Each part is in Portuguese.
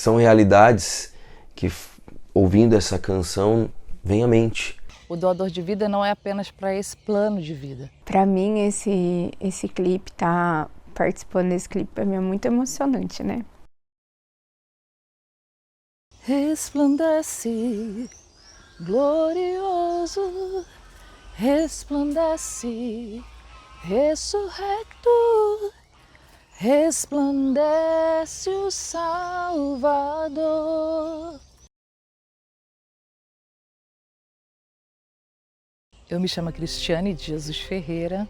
são realidades que, ouvindo essa canção, vem à mente. O doador de vida não é apenas para esse plano de vida. Para mim, esse clipe, tá participando desse clipe, para mim é muito emocionante, né? Resplandece, glorioso, resplandece, ressurrecto, resplandece o Salvador. Eu me chamo Cristiane de Jesus Ferreira,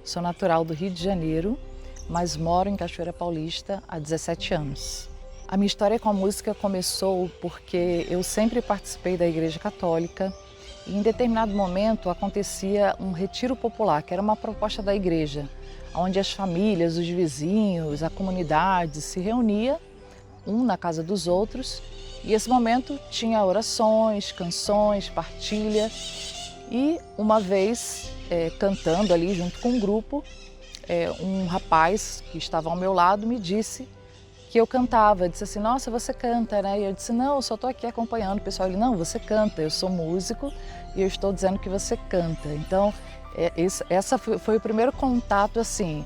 sou natural do Rio de Janeiro, mas moro em Cachoeira Paulista há 17 anos. A minha história com a música começou porque eu sempre participei da Igreja Católica e em determinado momento acontecia um retiro popular, que era uma proposta da igreja, onde as famílias, os vizinhos, a comunidade se reunia, um na casa dos outros, e esse momento tinha orações, canções, partilha. E uma vez, cantando ali junto com um grupo, um rapaz que estava ao meu lado me disse que eu cantava. Disse assim, nossa, você canta, né? E eu disse, não, eu só estou aqui acompanhando o pessoal. Ele, não, você canta, eu sou músico e eu estou dizendo que você canta. Então, essa foi o primeiro contato, assim,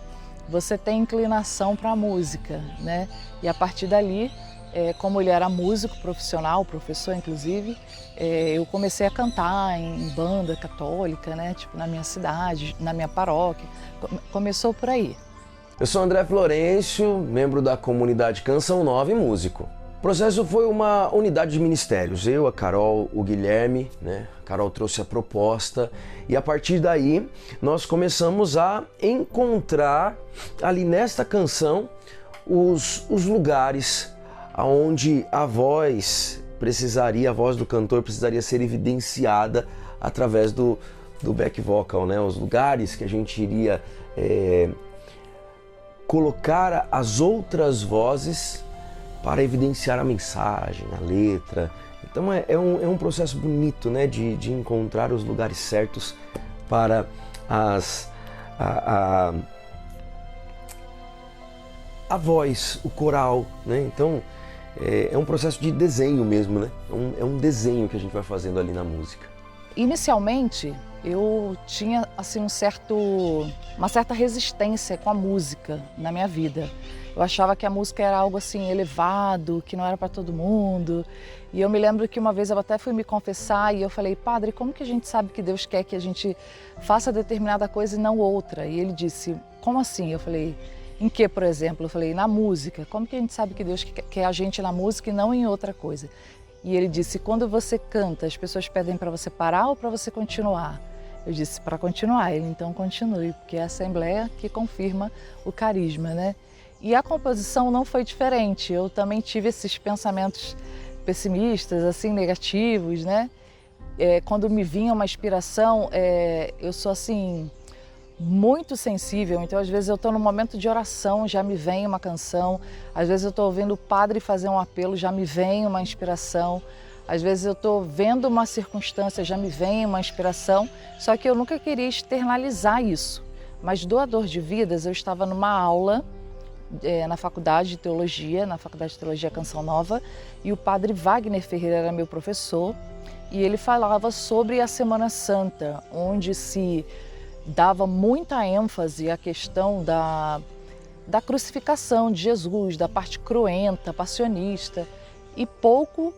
você tem inclinação para a música, né? E a partir dali, como ele era músico profissional, professor inclusive, eu comecei a cantar em banda católica, né? Tipo, na minha cidade, na minha paróquia. Começou por aí. Eu sou André Florencio, membro da comunidade Canção Nova e músico. O processo foi uma unidade de ministérios. Eu, a Carol, o Guilherme, né? A Carol trouxe a proposta e a partir daí nós começamos a encontrar ali nesta canção os lugares onde a voz do cantor precisaria ser evidenciada através do back vocal, né? Os lugares que a gente iria colocar as outras vozes para evidenciar a mensagem, a letra. Então é um processo bonito, né? de encontrar os lugares certos para a voz, o coral, né? Então é um processo de desenho mesmo, né? É um desenho que a gente vai fazendo ali na música. Inicialmente, eu tinha assim uma certa resistência com a música na minha vida. Eu achava que a música era algo assim elevado, que não era para todo mundo. E eu me lembro que uma vez eu até fui me confessar e eu falei, padre, como que a gente sabe que Deus quer que a gente faça determinada coisa e não outra? E ele disse, como assim? Eu falei, em que, por exemplo? Eu falei, na música. Como que a gente sabe que Deus quer a gente na música e não em outra coisa? E ele disse, quando você canta, as pessoas pedem para você parar ou para você continuar? Eu disse, para continuar. Ele, então continue, porque é a Assembleia que confirma o carisma, né? E a composição não foi diferente. Eu também tive esses pensamentos pessimistas, assim, negativos, né? Quando me vinha uma inspiração, eu sou assim, muito sensível, então às vezes eu estou num momento de oração, já me vem uma canção, às vezes eu estou ouvindo o padre fazer um apelo, já me vem uma inspiração, às vezes eu estou vendo uma circunstância, já me vem uma inspiração, só que eu nunca queria externalizar isso. Mas doador de vidas, eu estava numa aula na Faculdade de Teologia, Canção Nova, e o padre Wagner Ferreira era meu professor, e ele falava sobre a Semana Santa, onde se dava muita ênfase à questão da crucificação de Jesus, da parte cruenta, passionista, e pouco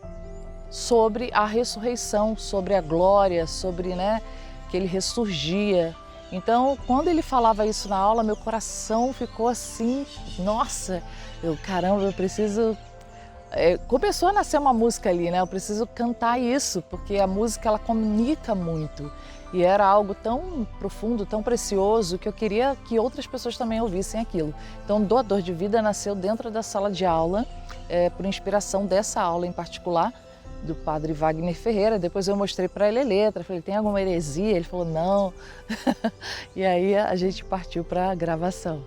sobre a ressurreição, sobre a glória, sobre, né, que ele ressurgia. Então, quando ele falava isso na aula, meu coração ficou assim, nossa, caramba, eu preciso... começou a nascer uma música ali, né? Eu preciso cantar isso, porque a música ela comunica muito. E era algo tão profundo, tão precioso, que eu queria que outras pessoas também ouvissem aquilo. Então, Doador de Vida nasceu dentro da sala de aula, por inspiração dessa aula em particular, do padre Wagner Ferreira. Depois eu mostrei para ele a letra, falei, tem alguma heresia? Ele falou, não. E aí a gente partiu para a gravação.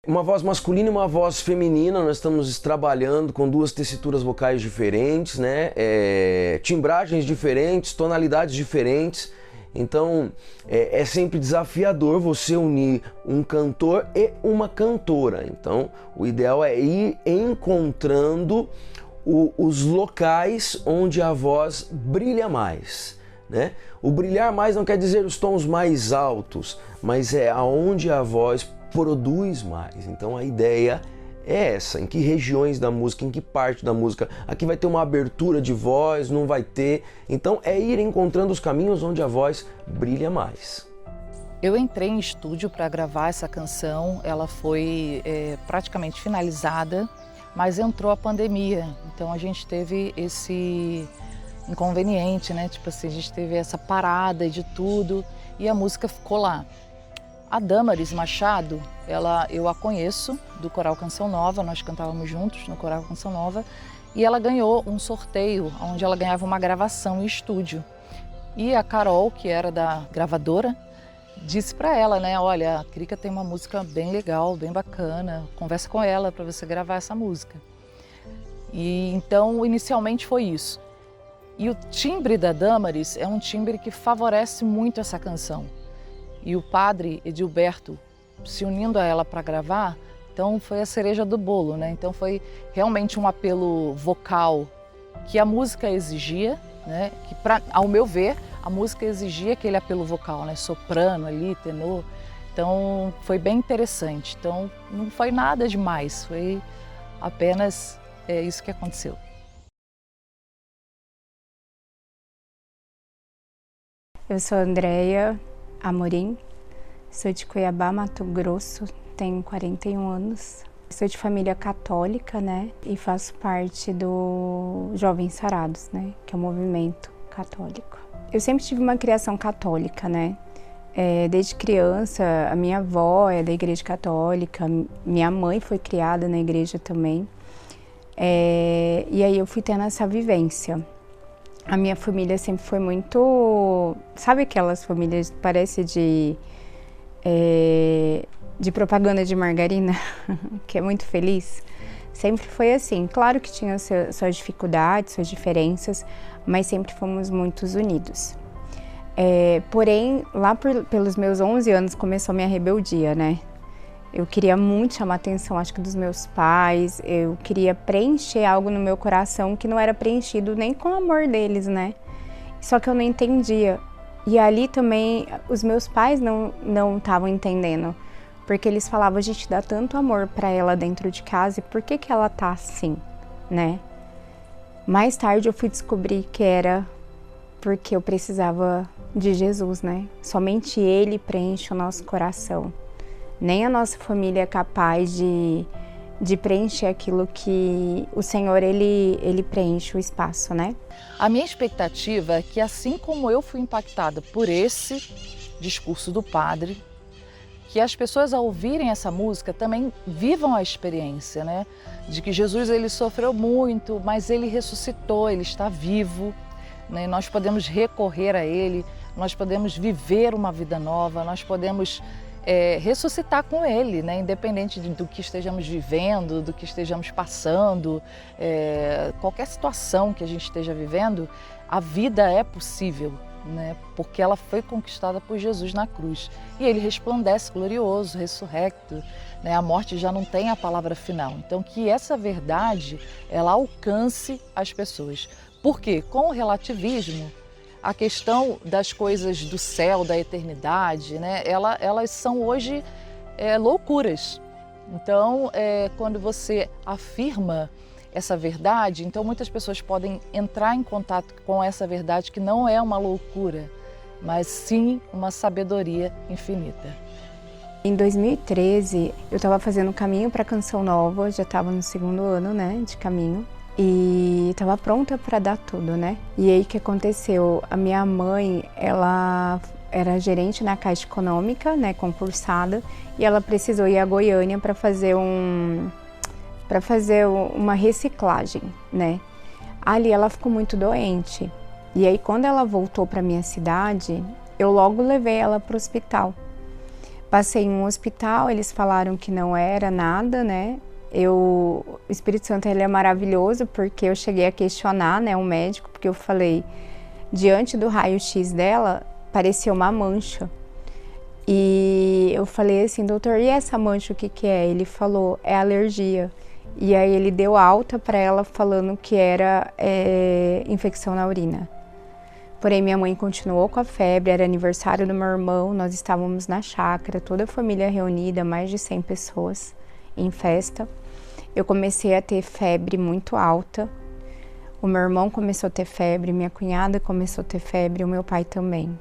Uma voz masculina e uma voz feminina, nós estamos trabalhando com duas tessituras vocais diferentes, né? Timbragens diferentes, tonalidades diferentes. Então é sempre desafiador você unir um cantor e uma cantora. Então o ideal é ir encontrando os locais onde a voz brilha mais, né? O brilhar mais não quer dizer os tons mais altos, mas é aonde a voz produz mais. Então a ideia é essa, em que regiões da música, em que parte da música, aqui vai ter uma abertura de voz, não vai ter. Então é ir encontrando os caminhos onde a voz brilha mais. Eu entrei em estúdio para gravar essa canção, ela foi praticamente finalizada, mas entrou a pandemia, então a gente teve esse inconveniente, né? Tipo assim, a gente teve essa parada de tudo e a música ficou lá. A Damaris Machado, eu a conheço do Coral Canção Nova, nós cantávamos juntos no Coral Canção Nova, e ela ganhou um sorteio onde ela ganhava uma gravação em estúdio. E a Carol, que era da gravadora, disse para ela, né, olha, a Krika tem uma música bem legal, bem bacana, conversa com ela para você gravar essa música. E então, inicialmente foi isso. E o timbre da Damaris é um timbre que favorece muito essa canção. E o padre Edilberto se unindo a ela para gravar, então foi a cereja do bolo, né? Então foi realmente um apelo vocal que a música exigia, né? Que ao meu ver, a música exigia aquele apelo vocal, né? Soprano ali, tenor. Então foi bem interessante. Então não foi nada demais, foi apenas isso que aconteceu. Eu sou Andréia Amorim, sou de Cuiabá, Mato Grosso, tenho 41 anos. Sou de família católica, né, e faço parte do Jovens Sarados, né, que é um movimento católico. Eu sempre tive uma criação católica, né, desde criança a minha avó é da igreja católica, minha mãe foi criada na igreja também, e aí eu fui tendo essa vivência. A minha família sempre foi muito, sabe aquelas famílias que parece de propaganda de margarina, que é muito feliz? Sempre foi assim. Claro que tinha suas dificuldades, suas diferenças, mas sempre fomos muito unidos. Porém, lá pelos meus 11 anos começou a minha rebeldia, né? Eu queria muito chamar a atenção, acho que dos meus pais, eu queria preencher algo no meu coração que não era preenchido nem com o amor deles, né? Só que eu não entendia. E ali também os meus pais não estavam entendendo, porque eles falavam, a gente dá tanto amor para ela dentro de casa, e por que que ela tá assim, né? Mais tarde eu fui descobrir que era porque eu precisava de Jesus, né? Somente Ele preenche o nosso coração. Nem a nossa família é capaz de preencher aquilo que o Senhor, ele preenche o espaço, né? A minha expectativa é que, assim como eu fui impactada por esse discurso do padre, que as pessoas, ao ouvirem essa música, também vivam a experiência, né? De que Jesus, ele sofreu muito, mas ele ressuscitou, ele está vivo, né? Nós podemos recorrer a ele, nós podemos viver uma vida nova, nós podemos ressuscitar com ele, né? Independente do que estejamos vivendo, do que estejamos passando, qualquer situação que a gente esteja vivendo, a vida é possível, né? Porque ela foi conquistada por Jesus na cruz. E ele resplandece glorioso, ressurrecto, né? A morte já não tem a palavra final. Então que essa verdade, ela alcance as pessoas. Por quê? Com o relativismo, a questão das coisas do céu, da eternidade, né? Elas são hoje loucuras. Então, quando você afirma essa verdade, então muitas pessoas podem entrar em contato com essa verdade que não é uma loucura, mas sim uma sabedoria infinita. Em 2013, eu estava fazendo caminho para Canção Nova, já estava no 2º ano, né, de caminho. E estava pronta para dar tudo, né? E aí o que aconteceu? A minha mãe, ela era gerente na Caixa Econômica, né, concursada, e ela precisou ir a Goiânia para fazer uma reciclagem, né? Ali ela ficou muito doente. E aí quando ela voltou para minha cidade, eu logo levei ela para o hospital. Passei em um hospital, eles falaram que não era nada, né? O Espírito Santo, ele é maravilhoso, porque eu cheguei a questionar, né, o médico, porque eu falei, diante do raio-x dela, apareceu uma mancha. E eu falei assim, doutor, e essa mancha o que que é? Ele falou, é alergia. E aí ele deu alta para ela falando que era infecção na urina. Porém, minha mãe continuou com a febre, era aniversário do meu irmão, nós estávamos na chácara, toda a família reunida, mais de 100 pessoas em festa. Eu comecei a ter febre muito alta, o meu irmão começou a ter febre, minha cunhada começou a ter febre, o meu pai também.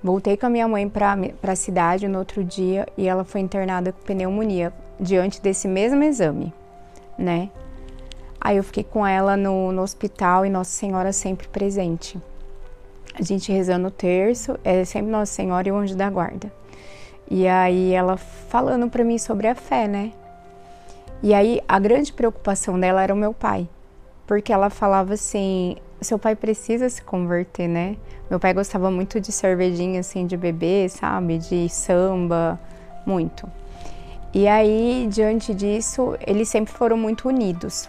Voltei com a minha mãe para a cidade no outro dia e ela foi internada com pneumonia, diante desse mesmo exame, né? Aí eu fiquei com ela no hospital e Nossa Senhora sempre presente. A gente rezando o terço, é sempre Nossa Senhora e o anjo da guarda. E aí ela falando para mim sobre a fé, né? E aí a grande preocupação dela era o meu pai. Porque ela falava assim, seu pai precisa se converter, né? Meu pai gostava muito de cervejinha, assim, de bebê, sabe? De samba, muito. E aí, diante disso, eles sempre foram muito unidos.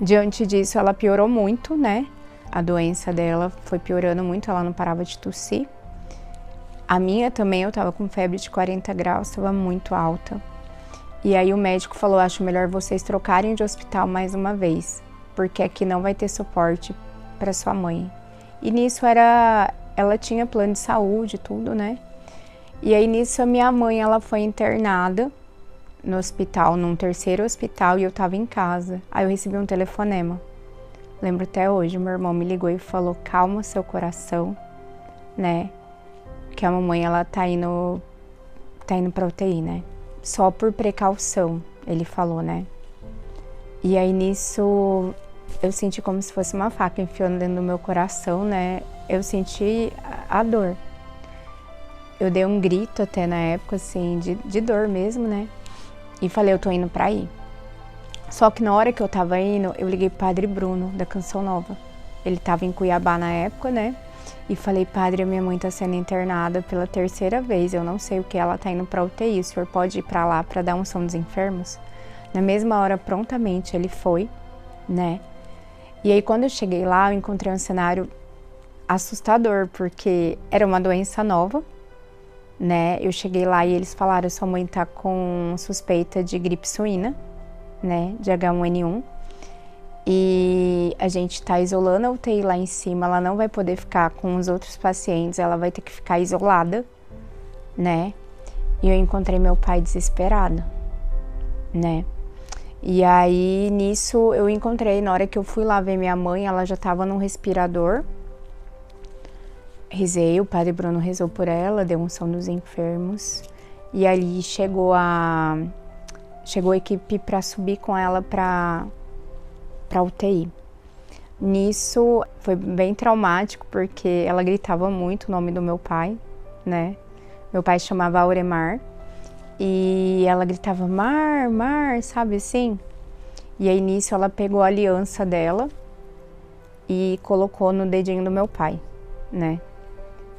Diante disso, ela piorou muito, né? A doença dela foi piorando muito, ela não parava de tossir. A minha também, eu tava com febre de 40 graus, tava muito alta. E aí o médico falou, acho melhor vocês trocarem de hospital mais uma vez, porque aqui não vai ter suporte para sua mãe. E nisso ela tinha plano de saúde e tudo, né? E aí nisso a minha mãe, ela foi internada no hospital, num terceiro hospital, e eu tava em casa. Aí eu recebi um telefonema. Lembro até hoje, meu irmão me ligou e falou, calma seu coração, né? Que a mamãe, ela tá indo pra UTI, né? Só por precaução, ele falou, né? E aí nisso, eu senti como se fosse uma faca enfiando dentro do meu coração, né? Eu senti a dor. Eu dei um grito até na época, assim, de dor mesmo, né? E falei, eu tô indo pra aí. Só que na hora que eu tava indo, eu liguei pro Padre Bruno, da Canção Nova. Ele tava em Cuiabá na época, né? E falei, padre, a minha mãe tá sendo internada pela terceira vez, eu não sei o que, ela tá indo pra UTI, o senhor pode ir pra lá pra dar unção dos enfermos? Na mesma hora, prontamente, ele foi, né? E aí, quando eu cheguei lá, eu encontrei um cenário assustador, porque era uma doença nova, né? Eu cheguei lá e eles falaram, sua mãe tá com suspeita de gripe suína, né, de H1N1, e a gente tá isolando a UTI lá em cima, ela não vai poder ficar com os outros pacientes, ela vai ter que ficar isolada, né, e eu encontrei meu pai desesperado, né, e aí nisso eu encontrei, na hora que eu fui lá ver minha mãe, ela já tava num respirador, rezei, o Padre Bruno rezou por ela, deu unção dos enfermos, e ali chegou a equipe para subir com ela para UTI. Nisso foi bem traumático, porque ela gritava muito o nome do meu pai, né? Meu pai chamava Auremar, e ela gritava Mar, Mar, sabe assim? E aí nisso ela pegou a aliança dela e colocou no dedinho do meu pai, né?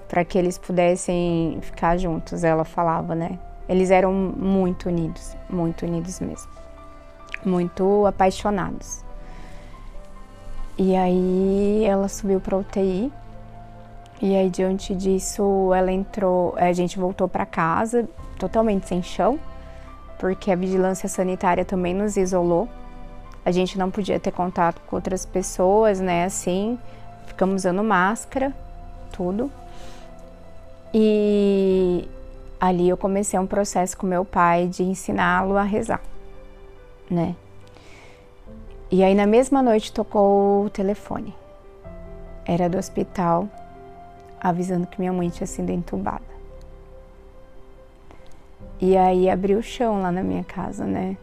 Para que eles pudessem ficar juntos, ela falava, né? Eles eram muito unidos mesmo, muito apaixonados. E aí ela subiu para UTI, e aí diante disso ela entrou, a gente voltou para casa totalmente sem chão, porque a vigilância sanitária também nos isolou. A gente não podia ter contato com outras pessoas, né, assim, ficamos usando máscara, tudo. E ali eu comecei um processo com meu pai de ensiná-lo a rezar, né? E aí na mesma noite tocou o telefone. Era do hospital, avisando que minha mãe tinha sido entubada. E aí abriu o chão lá na minha casa, né?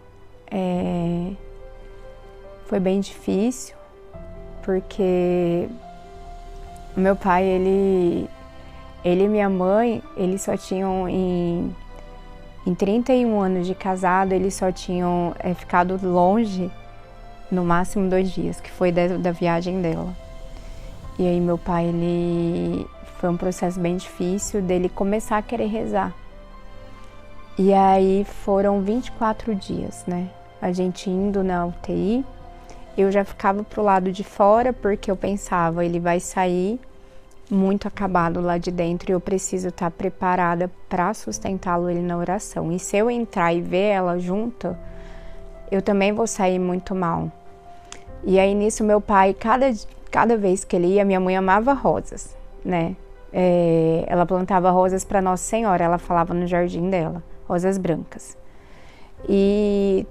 Foi bem difícil, porque o meu pai, ele e minha mãe, eles só tinham, em 31 anos de casado, eles só tinham ficado longe no máximo 2 dias, que foi da viagem dela. E aí meu pai, foi um processo bem difícil dele começar a querer rezar. E aí foram 24 dias, né? A gente indo na UTI, eu já ficava pro lado de fora, porque eu pensava, ele vai sair muito acabado lá de dentro e eu preciso estar preparada para sustentá-lo ele na oração. E se eu entrar e ver ela junto, eu também vou sair muito mal. E aí nisso meu pai, cada vez que ele ia, minha mãe amava rosas, né? Ela plantava rosas para Nossa Senhora, ela falava no jardim dela, rosas brancas. E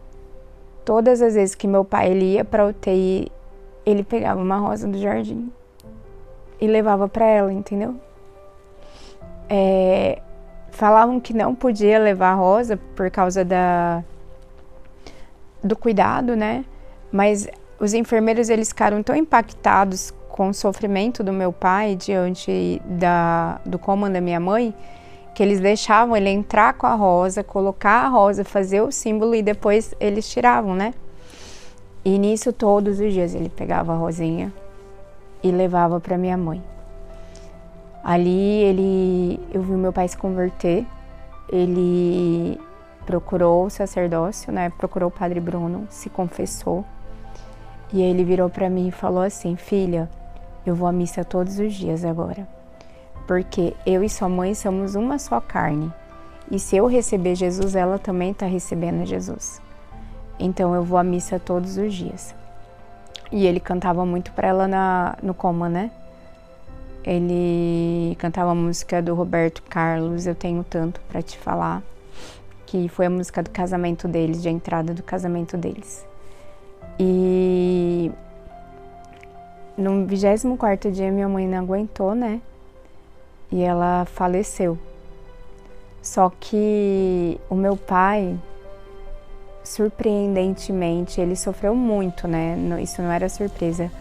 todas as vezes que meu pai ele ia para UTI, ele pegava uma rosa do jardim e levava para ela, entendeu? Falavam que não podia levar rosa por causa do cuidado, né? Mas os enfermeiros, eles ficaram tão impactados com o sofrimento do meu pai diante do coma da minha mãe, que eles deixavam ele entrar com a rosa, colocar a rosa, fazer o símbolo e depois eles tiravam, né? E nisso todos os dias ele pegava a rosinha e levava para minha mãe. Ali eu vi o meu pai se converter, ele procurou o sacerdócio, né? Procurou o Padre Bruno, se confessou. E aí ele virou para mim e falou assim: filha, eu vou à missa todos os dias agora, porque eu e sua mãe somos uma só carne. E se eu receber Jesus, ela também está recebendo Jesus. Então eu vou à missa todos os dias. E ele cantava muito para ela no coma, né? Ele cantava a música do Roberto Carlos, Eu Tenho Tanto Pra Te Falar, que foi a música do casamento deles, de entrada do casamento deles. E no 24º dia minha mãe não aguentou, né? E ela faleceu. Só que o meu pai, surpreendentemente, ele sofreu muito, né? Isso não era surpresa,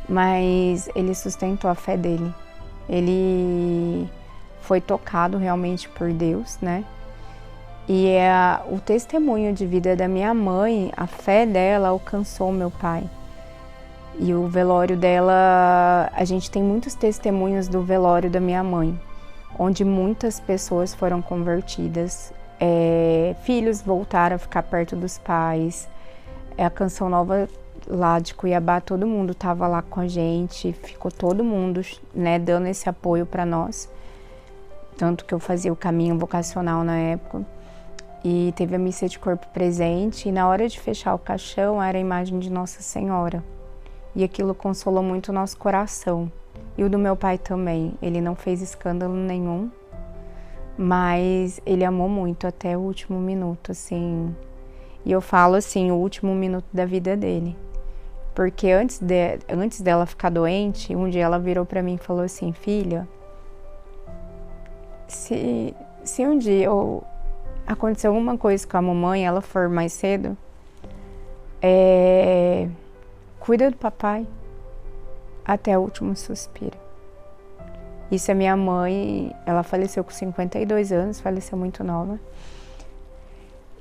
mas ele sustentou a fé dele. Ele foi tocado realmente por Deus, né? E o testemunho de vida da minha mãe, a fé dela alcançou meu pai. E o velório dela, a gente tem muitos testemunhos do velório da minha mãe, onde muitas pessoas foram convertidas, filhos voltaram a ficar perto dos pais. A Canção Nova lá de Cuiabá, todo mundo estava lá com a gente, ficou todo mundo, né, dando esse apoio para nós. Tanto que eu fazia o caminho vocacional na época. E teve a missa de corpo presente, e na hora de fechar o caixão era a imagem de Nossa Senhora. E aquilo consolou muito o nosso coração. E o do meu pai também. Ele não fez escândalo nenhum, mas ele amou muito até o último minuto, assim. E eu falo assim, o último minuto da vida dele. Porque antes dela ficar doente, um dia ela virou pra mim e falou assim: filha, se um dia acontecer alguma coisa com a mamãe, ela for mais cedo, cuida do papai até o último suspiro. Isso é minha mãe, ela faleceu com 52 anos, faleceu muito nova.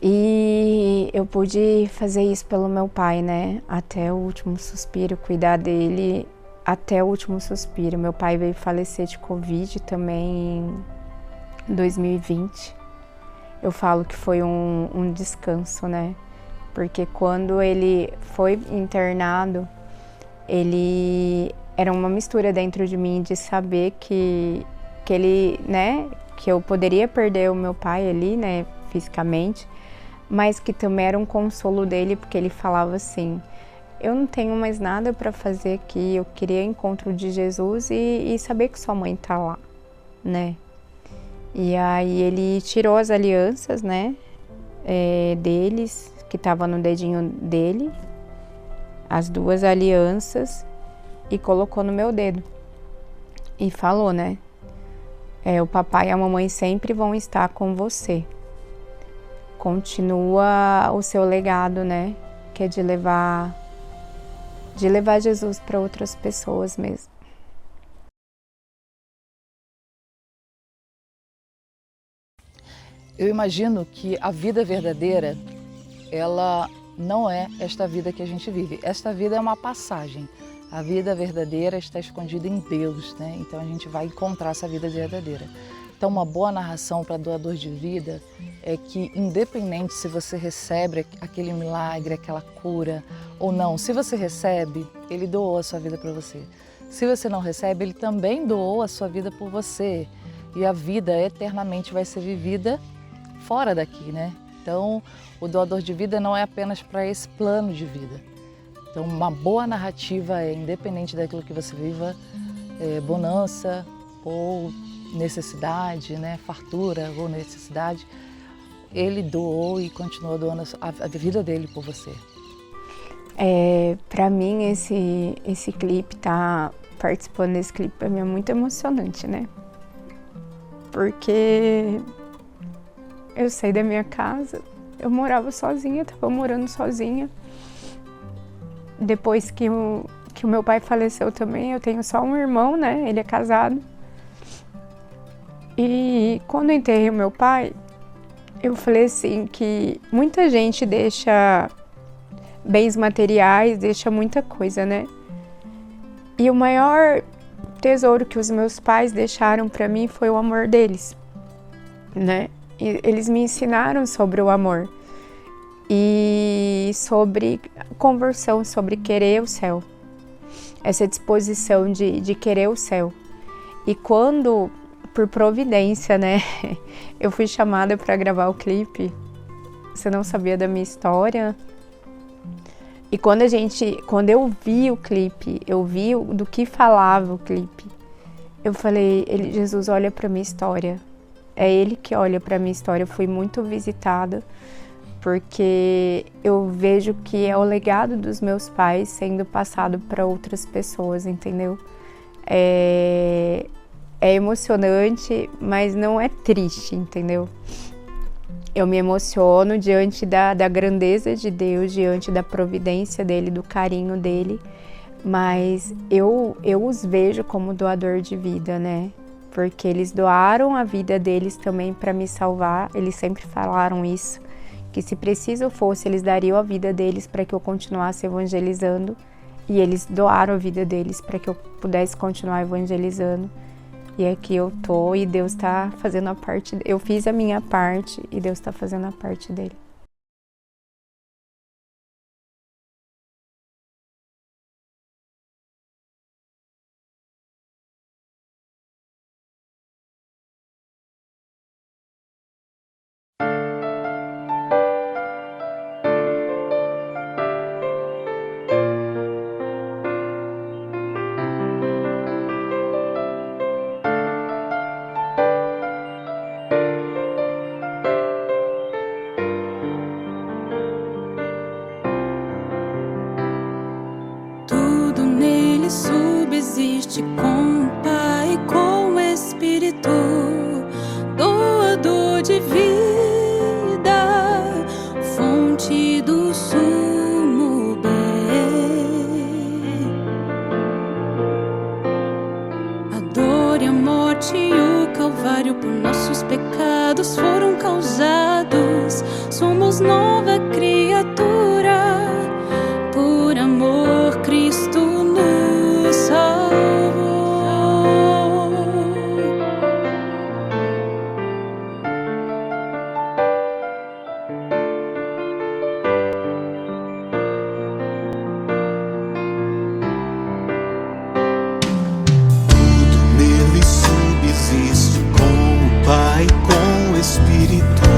E eu pude fazer isso pelo meu pai, né? Até o último suspiro, cuidar dele até o último suspiro. Meu pai veio falecer de Covid também em 2020. Eu falo que foi um descanso, né? Porque quando ele foi internado, ele era uma mistura dentro de mim de saber que ele, né, que eu poderia perder o meu pai ali, né, fisicamente, mas que também era um consolo dele, porque ele falava assim: eu não tenho mais nada para fazer aqui, eu queria encontro de Jesus e saber que sua mãe tá lá, né? E aí ele tirou as alianças, né, deles, que tava no dedinho dele, as duas alianças, e colocou no meu dedo. E falou, né, o papai e a mamãe sempre vão estar com você. Continua o seu legado, né, que é de levar Jesus para outras pessoas mesmo. Eu imagino que a vida verdadeira, ela não é esta vida que a gente vive. Esta vida é uma passagem. A vida verdadeira está escondida em Deus, né? Então a gente vai encontrar essa vida verdadeira. Então uma boa narração para doador de vida é que, independente se você recebe aquele milagre, aquela cura ou não, se você recebe, ele doou a sua vida para você. Se você não recebe, Ele também doou a sua vida por você. E a vida eternamente vai ser vivida fora daqui, né? Então, o doador de vida não é apenas para esse plano de vida. Então, uma boa narrativa é independente daquilo que você viva, bonança ou necessidade, né? Fartura ou necessidade. Ele doou e continua doando a vida dele por você. Para mim, esse clipe, tá participando desse clipe, para mim é muito emocionante, né? Porque eu saí da minha casa, eu morava sozinha, estava morando sozinha. Depois que o meu pai faleceu também, eu tenho só um irmão, né? Ele é casado. E quando eu enterrei o meu pai, eu falei assim que muita gente deixa bens materiais, deixa muita coisa, né? E o maior tesouro que os meus pais deixaram para mim foi o amor deles, né? E eles me ensinaram sobre o amor e sobre conversão, sobre querer o céu, essa disposição de querer o céu. E quando, por providência, né, eu fui chamada para gravar o clipe, você não sabia da minha história. E quando eu vi o clipe, eu vi do que falava o clipe, eu falei, Jesus olha para minha história. É Ele que olha para minha história. Eu fui muito visitada, porque eu vejo que é o legado dos meus pais sendo passado para outras pessoas, entendeu? É emocionante, mas não é triste, entendeu? Eu me emociono diante da grandeza de Deus, diante da providência dEle, do carinho dEle, mas eu os vejo como doador de vida, né? Porque eles doaram a vida deles também para me salvar. Eles sempre falaram isso, que se preciso fosse, eles dariam a vida deles para que eu continuasse evangelizando, e eles doaram a vida deles para que eu pudesse continuar evangelizando. E aqui eu tô, e Deus está fazendo a parte. Eu fiz a minha parte e Deus está fazendo a parte dele. Subsiste com o Pai, com o Espírito, doador de vida, fonte do sumo bem. A dor e a morte e o Calvário por nossos pecados foram causados. Somos nova criatura, por amor Cristo nos salvou. Tudo nele subsiste com o Pai, com o Espírito,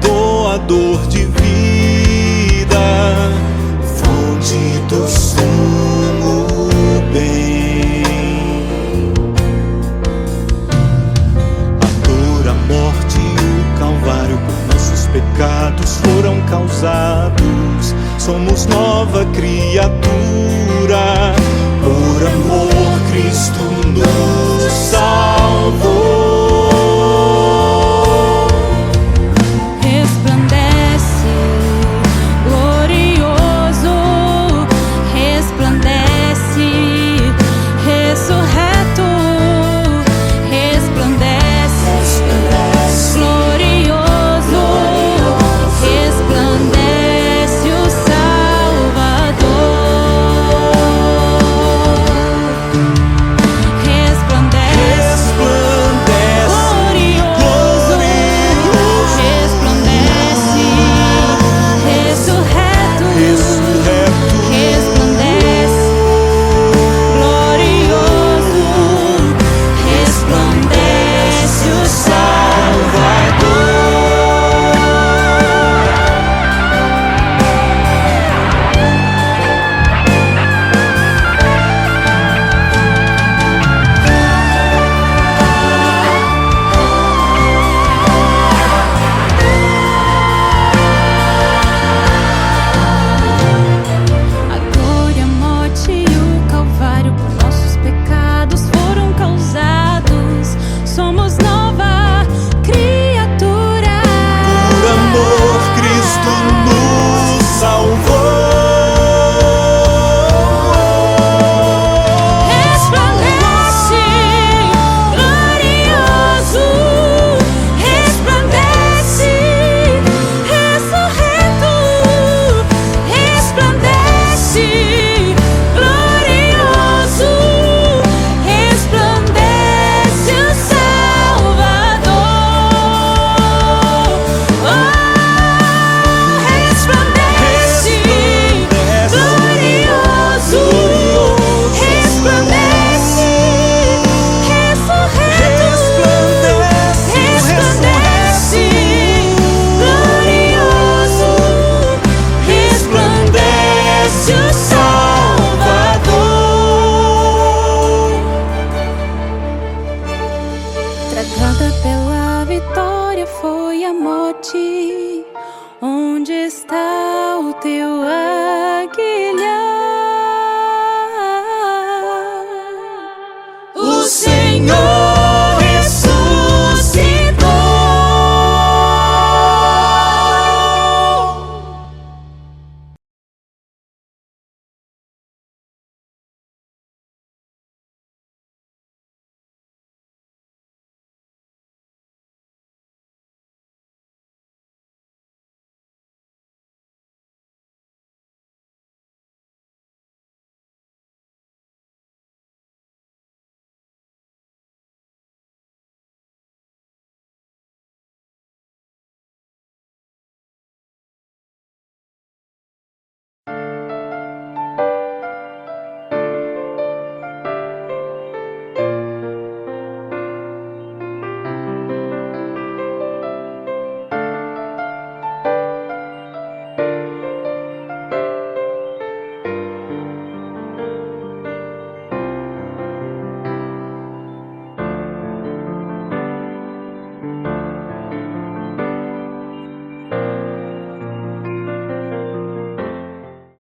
doador de vida, fonte do sumo bem. A dor, a morte e o Calvário por nossos pecados foram causados. Somos nova criatura, por amor Cristo nos salvou.